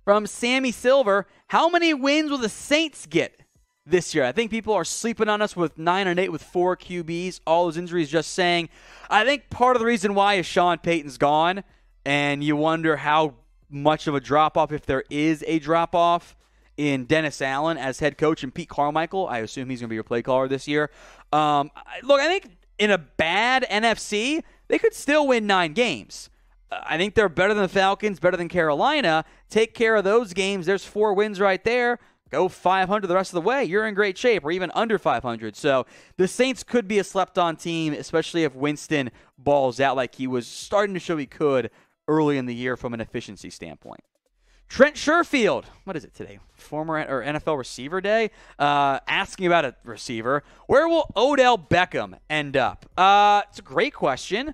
From Sammy Silver, how many wins will the Saints get this year? I think people are sleeping on us with 9 and 8 with 4 QBs. All those injuries just saying. I think part of the reason why is Sean Payton's gone, and you wonder how much of a drop-off, if there is a drop-off, in Dennis Allen as head coach and Pete Carmichael. I assume he's going to be your play caller this year. Look, I think in a bad NFC, they could still win 9 games. I think they're better than the Falcons, better than Carolina. Take care of those games. There's 4 wins right there. Go 500 the rest of the way. You're in great shape, or even under 500. So the Saints could be a slept-on team, especially if Winston balls out like he was starting to show he could early in the year from an efficiency standpoint. Trent Sherfield, what is it today? Former or NFL receiver day? Asking about a receiver. Where will Odell Beckham end up? It's a great question.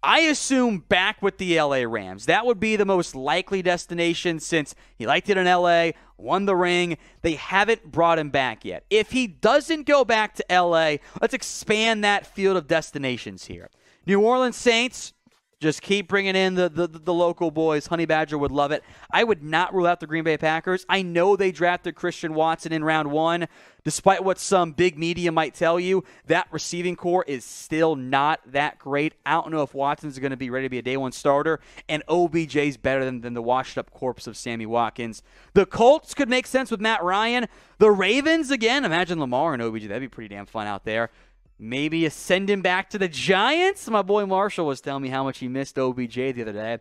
I assume back with the LA Rams. That would be the most likely destination since he liked it in LA, won the ring. They haven't brought him back yet. If he doesn't go back to LA, let's expand that field of destinations here. New Orleans Saints, just keep bringing in the local boys. Honey Badger would love it. I would not rule out the Green Bay Packers. I know they drafted Christian Watson in round 1. Despite what some big media might tell you, that receiving core is still not that great. I don't know if Watson's going to be ready to be a day 1 starter, and OBJ's better than the washed-up corpse of Sammy Watkins. The Colts could make sense with Matt Ryan. The Ravens, again, imagine Lamar and OBJ. That'd be pretty damn fun out there. Maybe you send him back to the Giants. My boy Marshall was telling me how much he missed OBJ the other day.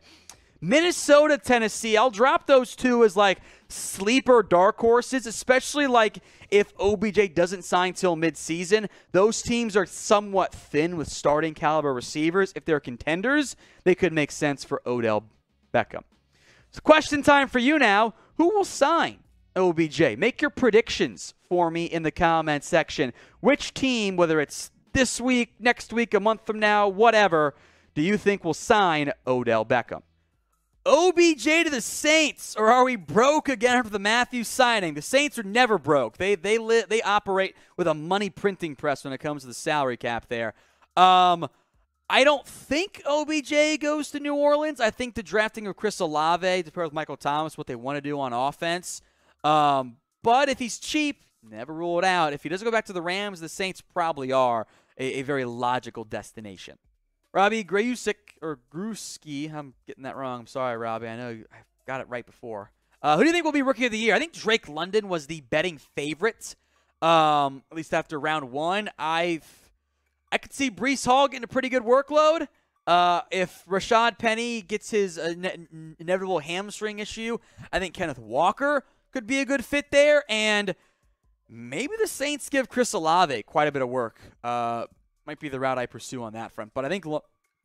Minnesota, Tennessee. I'll drop those 2 as like sleeper dark horses, especially like if OBJ doesn't sign till midseason. Those teams are somewhat thin with starting caliber receivers. If they're contenders, they could make sense for Odell Beckham. So question time for you now. Who will sign OBJ? Make your predictions for me in the comment section. Which team, whether it's this week, next week, a month from now, whatever, do you think will sign Odell Beckham? OBJ to the Saints, or are we broke again after the Mathieu signing? The Saints are never broke. They operate with a money printing press when it comes to the salary cap there. I don't think OBJ goes to New Orleans. I think the drafting of Chris Olave to pair with Michael Thomas, what they want to do on offense. But if he's cheap, never rule it out. If he doesn't go back to the Rams, the Saints probably are a very logical destination. Robbie Grayusik, or Gruski, I'm getting that wrong. I'm sorry, Robbie. I know I got it right before. Who do you think will be Rookie of the Year? I think Drake London was the betting favorite, at least after round 1. I could see Breece Hall getting a pretty good workload. If Rashad Penny gets his inevitable hamstring issue, I think Kenneth Walker could be a good fit there. And maybe the Saints give Chris Olave quite a bit of work. Might be the route I pursue on that front. But I think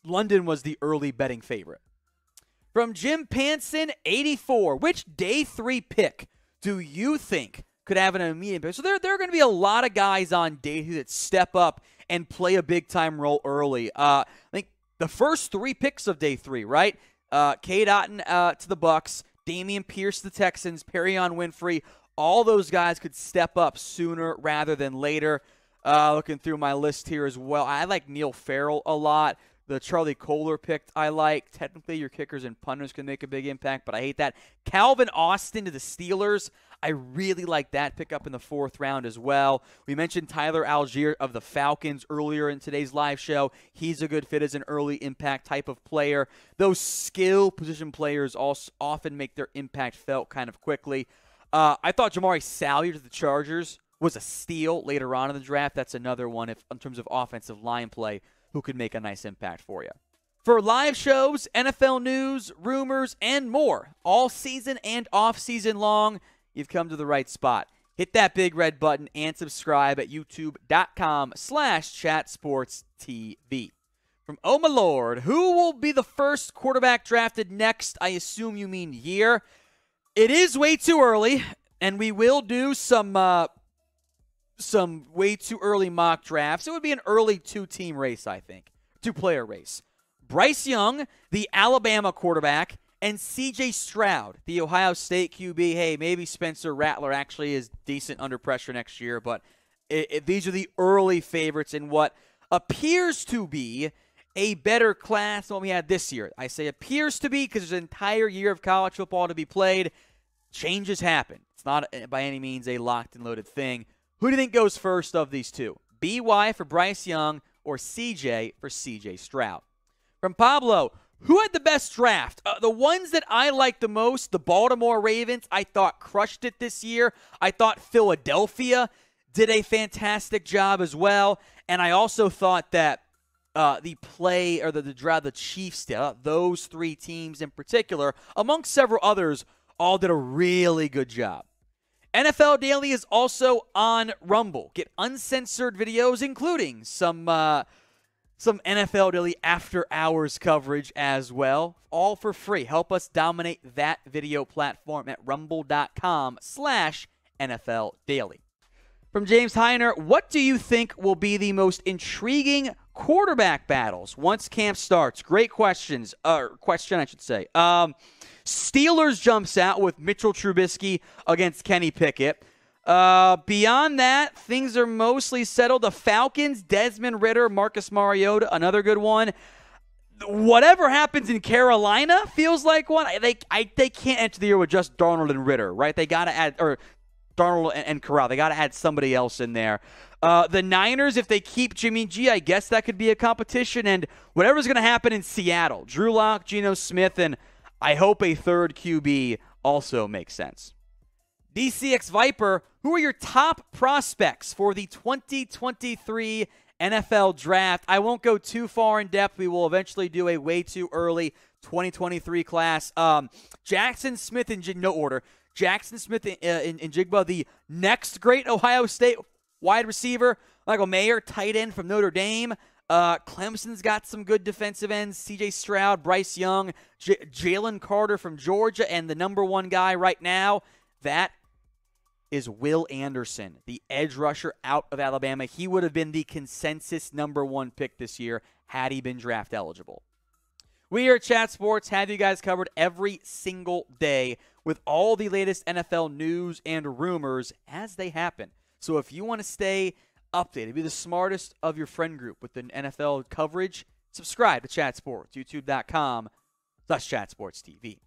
London was the early betting favorite. From Jim Panson, 84. Which day 3 pick do you think could have an immediate impact? So there are going to be a lot of guys on day 3 that step up and play a big-time role early. I think the first 3 picks of day 3, right? Cade Otton to the Bucks, Dameon Pierce to the Texans, Perion Winfrey. All those guys could step up sooner rather than later. Looking through my list here as well, I like Neil Farrell a lot. The Charlie Kohler pick I like. Technically, your kickers and punters can make a big impact, but I hate that. Calvin Austin to the Steelers. I really like that pickup in the 4th round as well. We mentioned Tyler Algier of the Falcons earlier in today's live show. He's a good fit as an early impact type of player. Those skill position players also often make their impact felt kind of quickly. I thought Jamari Salyer to the Chargers was a steal later on in the draft. That's another one in terms of offensive line play who could make a nice impact for you. For live shows, NFL news, rumors, and more, all season and off-season long, you've come to the right spot. Hit that big red button and subscribe at youtube.com/chatsportstv. From Oh My Lord, who will be the first quarterback drafted next? I assume you mean year. It is way too early, and we will do some way too early mock drafts. It would be an early 2-team race, I think. 2-player race. Bryce Young, the Alabama quarterback, and C.J. Stroud, the Ohio State QB. Hey, maybe Spencer Rattler actually is decent under pressure next year, but these are the early favorites in what appears to be a better class than what we had this year. I say appears to be because there's an entire year of college football to be played. changes happen. It's not by any means a locked and loaded thing. Who do you think goes first of these two? BY for Bryce Young or CJ for CJ Stroud? From Pablo, who had the best draft? The ones that I liked the most, the Baltimore Ravens, I thought crushed it this year. I thought Philadelphia did a fantastic job as well. And I also thought that the Chiefs did. Those three teams in particular, amongst several others, all did a really good job. NFL Daily is also on Rumble. Get uncensored videos, including some NFL Daily after-hours coverage as well, all for free. Help us dominate that video platform at rumble.com/NFL Daily. From James Heiner, what do you think will be the most intriguing quarterback battles once camp starts? Great question, I should say. Steelers jumps out with Mitchell Trubisky against Kenny Pickett. Beyond that, things are mostly settled. The Falcons, Desmond Ridder, Marcus Mariota, another good one. Whatever happens in Carolina feels like one. They can't enter the year with just Darnold and Ridder, right? They got to add, or Darnold and Corral. They got to add somebody else in there. The Niners, if they keep Jimmy G, I guess that could be a competition. And whatever's going to happen in Seattle, Drew Lock, Geno Smith, and I hope a third QB also makes sense. DCX Viper, who are your top prospects for the 2023 NFL Draft? I won't go too far in depth. We will eventually do a way too early 2023 class. Jackson Smith in no order. Jackson Smith in Jigba, the next great Ohio State wide receiver. Michael Mayer, tight end from Notre Dame. Clemson's got some good defensive ends. CJ Stroud, Bryce Young, Jalen Carter from Georgia, and the number one guy right now, that is Will Anderson, the edge rusher out of Alabama. He would have been the consensus number one pick this year had he been draft eligible. We here at Chat Sports have you guys covered every single day with all the latest NFL news and rumors as they happen. So if you want to stay updated, be the smartest of your friend group with the NFL coverage, subscribe to Chat Sports, youtube.com/ChatSportsTV.